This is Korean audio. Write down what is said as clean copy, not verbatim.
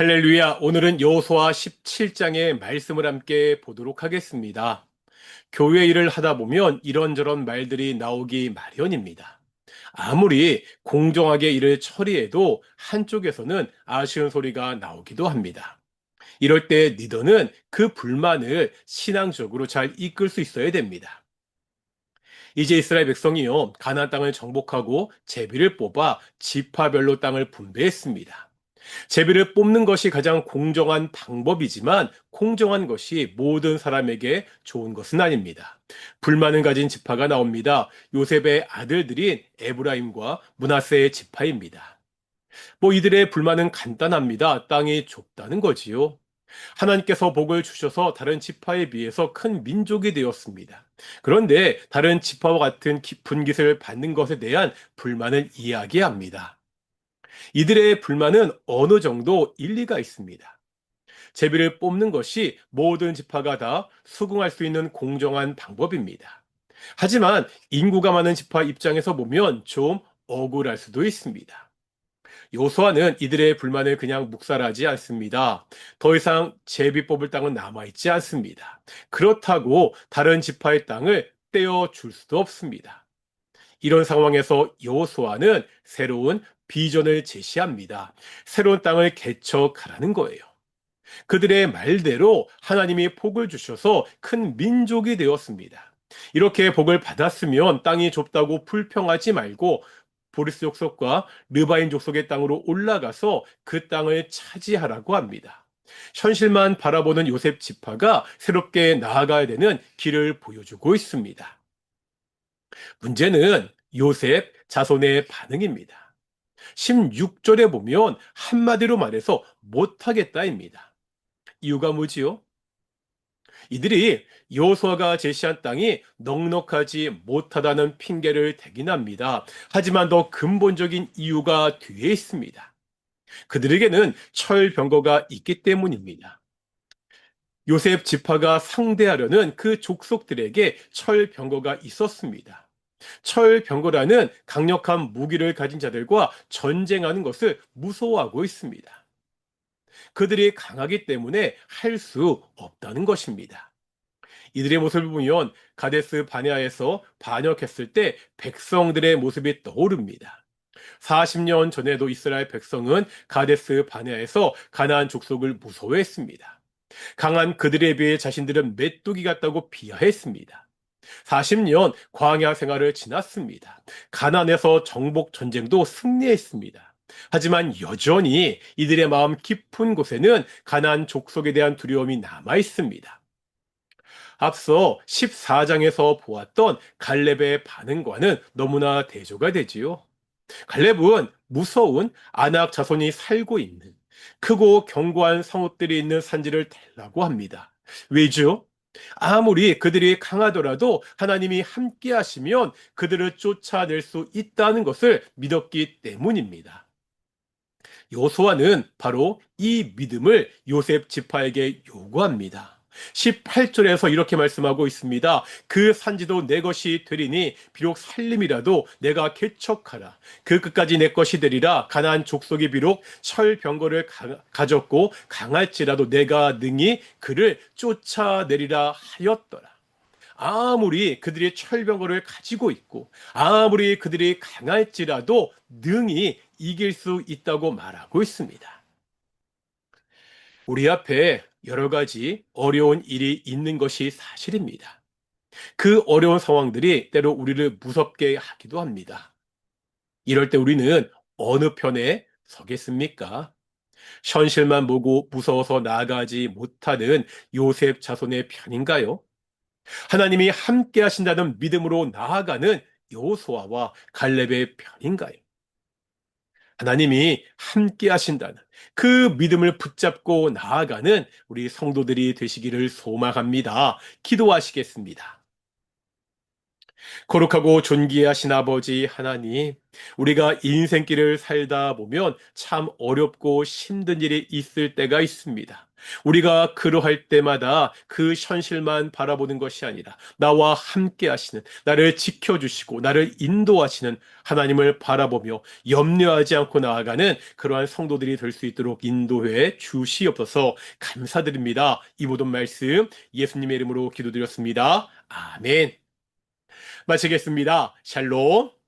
할렐루야, 오늘은 여호수아 17장의 말씀을 함께 보도록 하겠습니다. 교회 일을 하다 보면 이런저런 말들이 나오기 마련입니다. 아무리 공정하게 일을 처리해도 한쪽에서는 아쉬운 소리가 나오기도 합니다. 이럴 때 리더는 그 불만을 신앙적으로 잘 이끌 수 있어야 됩니다. 이제 이스라엘 백성이요, 가나안 땅을 정복하고 제비를 뽑아 지파별로 땅을 분배했습니다. 제비를 뽑는 것이 가장 공정한 방법이지만 공정한 것이 모든 사람에게 좋은 것은 아닙니다. 불만을 가진 지파가 나옵니다. 요셉의 아들들인 에브라임과 므낫세의 지파입니다. 이들의 불만은 간단합니다. 땅이 좁다는 거지요. 하나님께서 복을 주셔서 다른 지파에 비해서 큰 민족이 되었습니다. 그런데 다른 지파와 같은 깊은 깃을 받는 것에 대한 불만을 이야기합니다. 이들의 불만은 어느 정도 일리가 있습니다. 제비를 뽑는 것이 모든 지파가 다 수긍할 수 있는 공정한 방법입니다. 하지만 인구가 많은 지파 입장에서 보면 좀 억울할 수도 있습니다. 요수아는 이들의 불만을 그냥 묵살하지 않습니다. 더 이상 제비 뽑을 땅은 남아있지 않습니다. 그렇다고 다른 지파의 땅을 떼어줄 수도 없습니다. 이런 상황에서 여호수아는 새로운 비전을 제시합니다. 새로운 땅을 개척하라는 거예요. 그들의 말대로 하나님이 복을 주셔서 큰 민족이 되었습니다. 이렇게 복을 받았으면 땅이 좁다고 불평하지 말고 보리스 족속과 르바인 족속의 땅으로 올라가서 그 땅을 차지하라고 합니다. 현실만 바라보는 요셉 지파가 새롭게 나아가야 되는 길을 보여주고 있습니다. 문제는 요셉 자손의 반응입니다. 16절에 보면 한마디로 말해서 못하겠다입니다. 이유가 뭐지요? 이들이 여호수아가 제시한 땅이 넉넉하지 못하다는 핑계를 대긴합니다. 하지만 더 근본적인 이유가 뒤에 있습니다. 그들에게는 철병거가 있기 때문입니다. 요셉 지파가 상대하려는 그 족속들에게 철병거가 있었습니다. 철병거라는 강력한 무기를 가진 자들과 전쟁하는 것을 무서워하고 있습니다. 그들이 강하기 때문에 할 수 없다는 것입니다. 이들의 모습을 보면 가데스 바네아에서 반역했을 때 백성들의 모습이 떠오릅니다. 40년 전에도 이스라엘 백성은 가데스 바네아에서 가나안 족속을 무서워했습니다. 강한 그들에 비해 자신들은 메뚜기 같다고 비하했습니다. 40년 광야 생활을 지났습니다. 가나안에서 정복 전쟁도 승리했습니다. 하지만 여전히 이들의 마음 깊은 곳에는 가나안 족속에 대한 두려움이 남아 있습니다. 앞서 14장에서 보았던 갈렙의 반응과는 너무나 대조가 되지요. 갈렙은 무서운 아낙 자손이 살고 있는 크고 견고한 성읍들이 있는 산지를 달라고 합니다. 왜죠? 아무리 그들이 강하더라도 하나님이 함께 하시면 그들을 쫓아낼 수 있다는 것을 믿었기 때문입니다. 여호수아는 바로 이 믿음을 요셉 지파에게 요구합니다. 18절에서 이렇게 말씀하고 있습니다. 그 산지도 내 것이 되리니 비록 살림이라도 내가 개척하라. 그 끝까지 내 것이 되리라. 가나안 족속이 비록 철병거를 가졌고 강할지라도 내가 능히 그를 쫓아내리라 하였더라. 아무리 그들이 철병거를 가지고 있고 아무리 그들이 강할지라도 능히 이길 수 있다고 말하고 있습니다. 우리 앞에 여러 가지 어려운 일이 있는 것이 사실입니다. 그 어려운 상황들이 때로 우리를 무섭게 하기도 합니다. 이럴 때 우리는 어느 편에 서겠습니까? 현실만 보고 무서워서 나아가지 못하는 요셉 자손의 편인가요? 하나님이 함께 하신다는 믿음으로 나아가는 여호수아와 갈렙의 편인가요? 하나님이 함께 하신다는 그 믿음을 붙잡고 나아가는 우리 성도들이 되시기를 소망합니다. 기도하시겠습니다. 거룩하고 존귀하신 아버지 하나님, 우리가 인생길을 살다 보면 참 어렵고 힘든 일이 있을 때가 있습니다. 우리가 그러할 때마다 그 현실만 바라보는 것이 아니라 나와 함께 하시는, 나를 지켜주시고 나를 인도하시는 하나님을 바라보며 염려하지 않고 나아가는 그러한 성도들이 될 수 있도록 인도해 주시옵소서. 감사드립니다. 이 모든 말씀 예수님의 이름으로 기도드렸습니다. 아멘. 마치겠습니다. 샬롬.